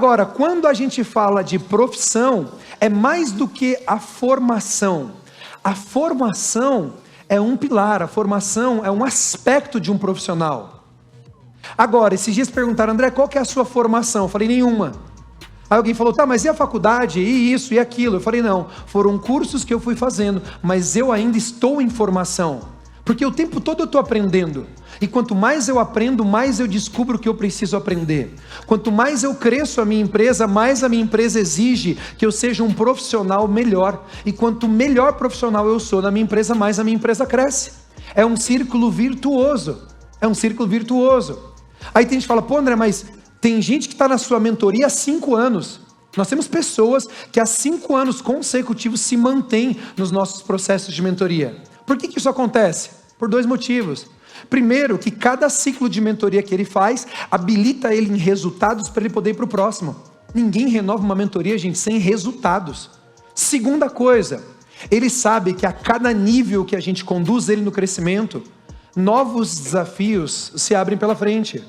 Agora, quando a gente fala de profissão, é mais do que a formação. A formação é um pilar, a formação é um aspecto de um profissional. Agora, esses dias perguntaram, André, qual que é a sua formação? Eu falei, nenhuma. Aí alguém falou, tá, mas e a faculdade, e isso, e aquilo? Eu falei, não, foram cursos que eu fui fazendo, mas eu ainda estou em formação. Porque o tempo todo eu estou aprendendo. E quanto mais eu aprendo, mais eu descubro o que eu preciso aprender. Quanto mais eu cresço a minha empresa, mais a minha empresa exige que eu seja um profissional melhor. E quanto melhor profissional eu sou na minha empresa, mais a minha empresa cresce. É um círculo virtuoso. É um círculo virtuoso. Aí tem gente que fala, pô André, mas tem gente que está na sua mentoria há 5 anos. Nós temos pessoas que há 5 anos consecutivos se mantêm nos nossos processos de mentoria. Por que isso acontece? Por 2 motivos. Primeiro, que cada ciclo de mentoria que ele faz, habilita ele em resultados para ele poder ir para o próximo. Ninguém renova uma mentoria, gente, sem resultados. Segunda coisa, ele sabe que a cada nível que a gente conduz ele no crescimento, novos desafios se abrem pela frente.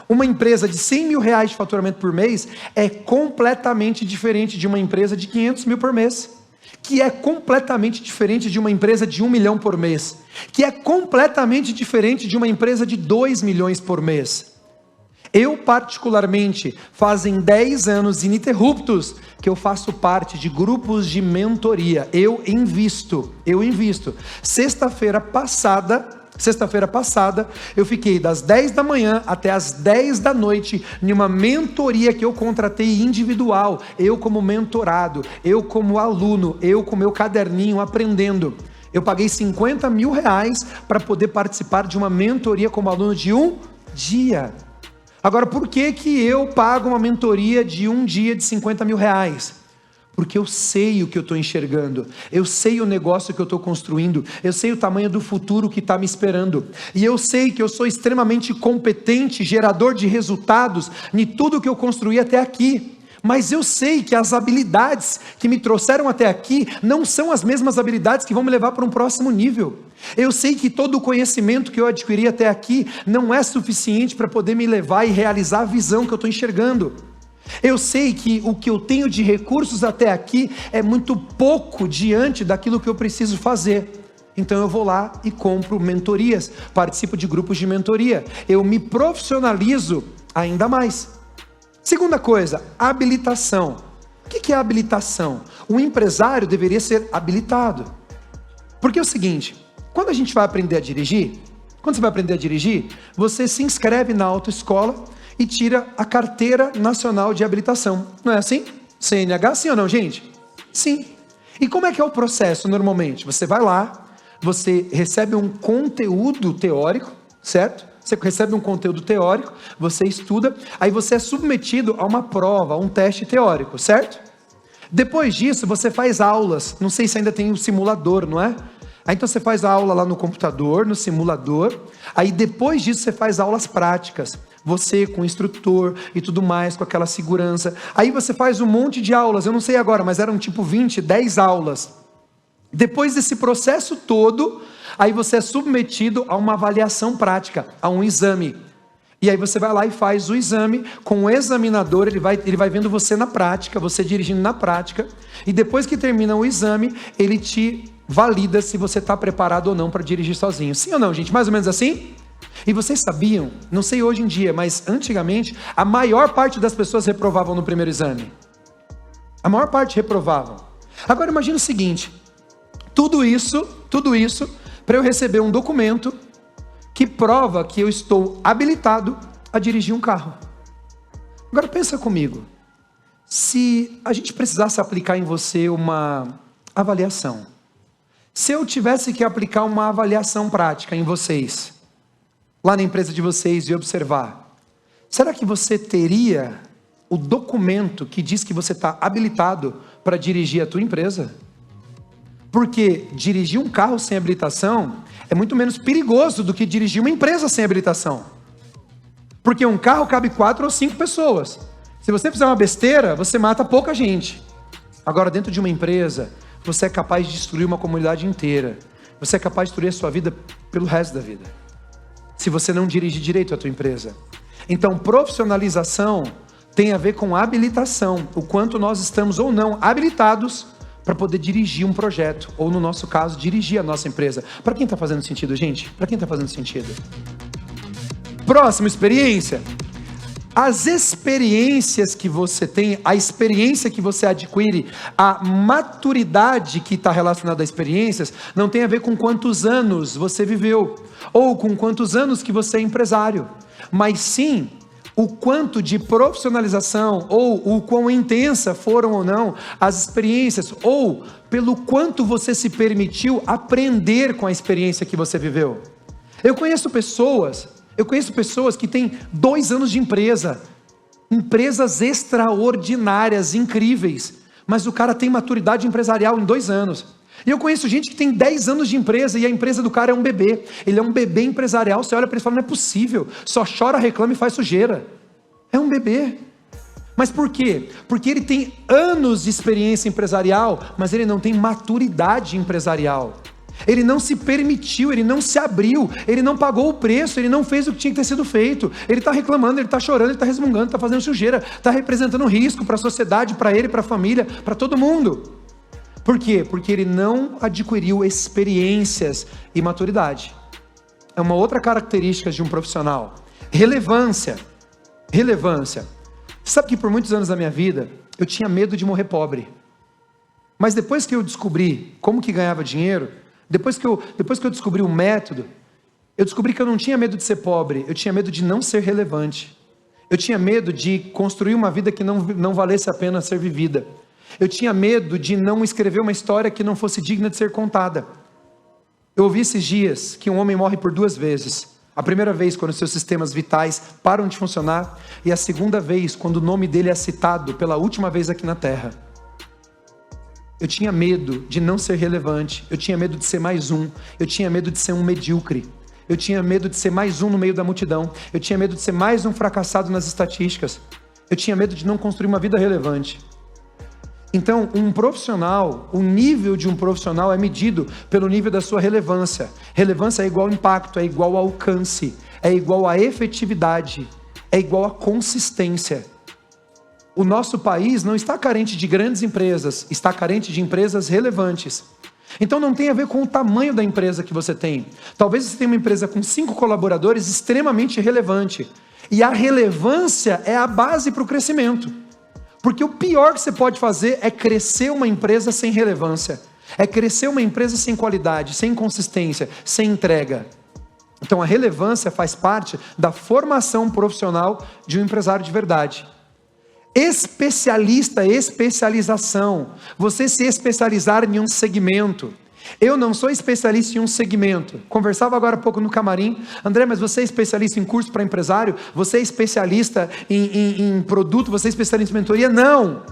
Uma empresa de 100 mil reais de faturamento por mês é completamente diferente de uma empresa de 500 mil por mês. Que é completamente diferente de uma empresa de 1 milhão por mês, que é completamente diferente de uma empresa de 2 milhões por mês. Eu particularmente, fazem 10 anos ininterruptos que eu faço parte de grupos de mentoria, eu invisto. Sexta-feira passada, eu fiquei das 10 da manhã até as 10 da noite em uma mentoria que eu contratei individual, eu como mentorado, eu como aluno, eu com meu caderninho aprendendo. Eu paguei 50 mil reais para poder participar de uma mentoria como aluno de 1 dia. Agora, por que eu pago uma mentoria de 1 dia de 50 mil reais? Porque eu sei o que eu estou enxergando, eu sei o negócio que eu estou construindo, eu sei o tamanho do futuro que está me esperando, e eu sei que eu sou extremamente competente, gerador de resultados, em tudo que eu construí até aqui, mas eu sei que as habilidades que me trouxeram até aqui, não são as mesmas habilidades que vão me levar para um próximo nível. Eu sei que todo o conhecimento que eu adquiri até aqui, não é suficiente para poder me levar e realizar a visão que eu estou enxergando. Eu sei que o que eu tenho de recursos até aqui é muito pouco diante daquilo que eu preciso fazer. Então eu vou lá e compro mentorias, participo de grupos de mentoria. Eu me profissionalizo ainda mais. Segunda coisa, habilitação. O que é habilitação? O empresário deveria ser habilitado. Porque é o seguinte, quando a gente vai aprender a dirigir, você se inscreve na autoescola e tira a carteira nacional de habilitação, não é assim? CNH, sim ou não, gente? Sim. E como é que é o processo normalmente? Você vai lá, você recebe um conteúdo teórico, certo? Você recebe um conteúdo teórico, você estuda, aí você é submetido a uma prova, a um teste teórico, certo? Depois disso, você faz aulas, não sei se ainda tem um simulador, não é? Aí então você faz a aula lá no computador, no simulador, aí depois disso você faz aulas práticas, você com o instrutor e tudo mais, com aquela segurança, aí você faz um monte de aulas, eu não sei agora, mas eram tipo 20, 10 aulas, depois desse processo todo, aí você é submetido a uma avaliação prática, a um exame, e aí você vai lá e faz o exame, com o examinador, ele vai vendo você na prática, você dirigindo na prática, e depois que termina o exame, ele te valida se você está preparado ou não para dirigir sozinho. Sim ou não, gente? Mais ou menos assim? E vocês sabiam, não sei hoje em dia, mas antigamente, a maior parte das pessoas reprovavam no primeiro exame. A maior parte reprovavam. Agora imagina o seguinte, tudo isso, para eu receber um documento que prova que eu estou habilitado a dirigir um carro. Agora pensa comigo, se a gente precisasse aplicar em você uma avaliação, se eu tivesse que aplicar uma avaliação prática em vocês, lá na empresa de vocês e observar, será que você teria o documento que diz que você está habilitado para dirigir a tua empresa? Porque dirigir um carro sem habilitação é muito menos perigoso do que dirigir uma empresa sem habilitação. Porque um carro cabe 4 ou 5 pessoas. Se você fizer uma besteira, você mata pouca gente. Agora, dentro de uma empresa, você é capaz de destruir uma comunidade inteira. Você é capaz de destruir a sua vida pelo resto da vida, se você não dirigir direito a tua empresa. Então, profissionalização tem a ver com habilitação, o quanto nós estamos ou não habilitados para poder dirigir um projeto, ou no nosso caso, dirigir a nossa empresa. Para quem está fazendo sentido, gente? Para quem está fazendo sentido? Próxima experiência. As experiências que você tem, a experiência que você adquire, a maturidade que está relacionada a experiências, não tem a ver com quantos anos você viveu, ou com quantos anos que você é empresário, mas sim o quanto de profissionalização, ou o quão intensa foram ou não as experiências, ou pelo quanto você se permitiu aprender com a experiência que você viveu. Eu conheço pessoas que têm 2 anos de empresa, empresas extraordinárias, incríveis, mas o cara tem maturidade empresarial em 2 anos. E eu conheço gente que tem 10 anos de empresa e a empresa do cara é um bebê. Ele é um bebê empresarial, você olha para ele e fala, não é possível, só chora, reclama e faz sujeira. É um bebê. Mas por quê? Porque ele tem anos de experiência empresarial, mas ele não tem maturidade empresarial. Ele não se permitiu, ele não se abriu, ele não pagou o preço, ele não fez o que tinha que ter sido feito. Ele está reclamando, ele está chorando, ele está resmungando, está fazendo sujeira, está representando risco para a sociedade, para ele, para a família, para todo mundo. Por quê? Porque ele não adquiriu experiências e maturidade. É uma outra característica de um profissional. Relevância. Sabe que por muitos anos da minha vida, eu tinha medo de morrer pobre. Mas depois que eu descobri como que ganhava dinheiro, depois que eu descobri o método, eu descobri que eu não tinha medo de ser pobre, eu tinha medo de não ser relevante. Eu tinha medo de construir uma vida que não valesse a pena ser vivida. Eu tinha medo de não escrever uma história que não fosse digna de ser contada. Eu ouvi esses dias que um homem morre por 2 vezes. A primeira vez quando seus sistemas vitais param de funcionar, e a segunda vez quando o nome dele é citado pela última vez aqui na Terra. Eu tinha medo de não ser relevante, eu tinha medo de ser mais um, eu tinha medo de ser um medíocre, eu tinha medo de ser mais um no meio da multidão, eu tinha medo de ser mais um fracassado nas estatísticas, eu tinha medo de não construir uma vida relevante. Então, um profissional, o nível de um profissional é medido pelo nível da sua relevância. Relevância é igual a impacto, é igual a alcance, é igual a efetividade, é igual a consistência. O nosso país não está carente de grandes empresas, está carente de empresas relevantes. Então não tem a ver com o tamanho da empresa que você tem. Talvez você tenha uma empresa com 5 colaboradores extremamente relevante. E a relevância é a base para o crescimento. Porque o pior que você pode fazer é crescer uma empresa sem relevância. É crescer uma empresa sem qualidade, sem consistência, sem entrega. Então a relevância faz parte da formação profissional de um empresário de verdade. Especialista, especialização. Você se especializar em um segmento. Eu não sou especialista em um segmento. Conversava agora há pouco no camarim. André, mas você é especialista em curso para empresário? Você é especialista em produto? Você é especialista em mentoria? Não!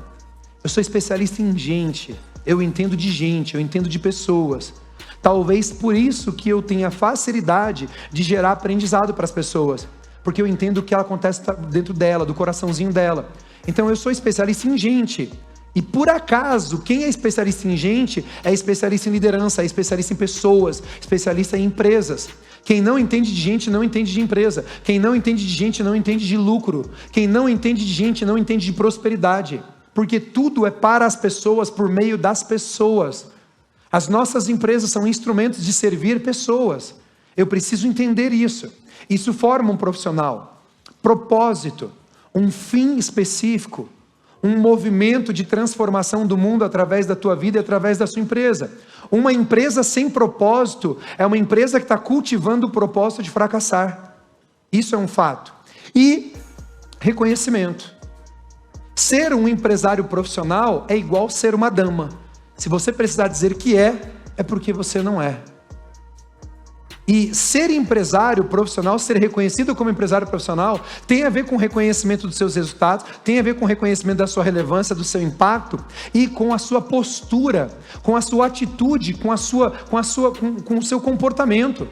Eu sou especialista em gente. Eu entendo de gente, eu entendo de pessoas. Talvez por isso que eu tenha facilidade de gerar aprendizado para as pessoas. Porque eu entendo o que acontece dentro dela, do coraçãozinho dela. Então eu sou especialista em gente. E por acaso, quem é especialista em gente, é especialista em liderança, é especialista em pessoas, especialista em empresas. Quem não entende de gente, não entende de empresa. Quem não entende de gente, não entende de lucro. Quem não entende de gente, não entende de prosperidade. Porque tudo é para as pessoas, por meio das pessoas. As nossas empresas são instrumentos de servir pessoas. Eu preciso entender isso. Isso forma um profissional. Propósito, um fim específico. Um movimento de transformação do mundo através da tua vida e através da sua empresa. Uma empresa sem propósito é uma empresa que está cultivando o propósito de fracassar. Isso é um fato. E reconhecimento. Ser um empresário profissional é igual ser uma dama. Se você precisar dizer que é porque você não é. E ser empresário profissional, ser reconhecido como empresário profissional, tem a ver com o reconhecimento dos seus resultados, tem a ver com o reconhecimento da sua relevância, do seu impacto e com a sua postura, com a sua atitude, com o seu comportamento.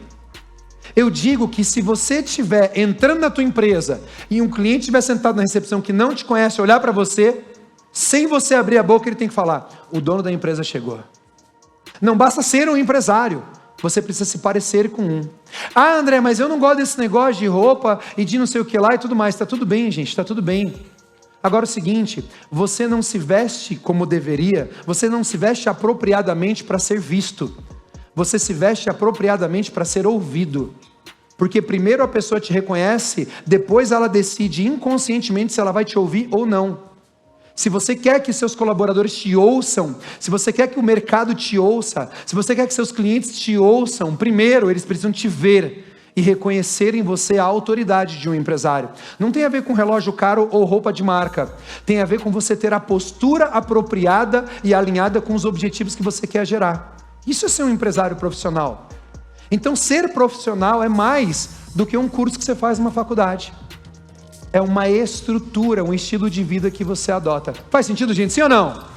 Eu digo que se você estiver entrando na tua empresa e um cliente estiver sentado na recepção que não te conhece, olhar para você, sem você abrir a boca, ele tem que falar: o dono da empresa chegou. Não basta ser um empresário. Você precisa se parecer com um. Ah, André, mas eu não gosto desse negócio de roupa e de não sei o que lá e tudo mais. Está tudo bem, gente, está tudo bem. Agora é o seguinte, você não se veste como deveria, você não se veste apropriadamente para ser visto, você se veste apropriadamente para ser ouvido. Porque primeiro a pessoa te reconhece, depois ela decide inconscientemente se ela vai te ouvir ou não. Se você quer que seus colaboradores te ouçam, se você quer que o mercado te ouça, se você quer que seus clientes te ouçam, primeiro eles precisam te ver e reconhecer em você a autoridade de um empresário. Não tem a ver com relógio caro ou roupa de marca, tem a ver com você ter a postura apropriada e alinhada com os objetivos que você quer gerar. Isso é ser um empresário profissional. Então ser profissional é mais do que um curso que você faz numa faculdade. É uma estrutura, um estilo de vida que você adota. Faz sentido, gente? Sim ou não?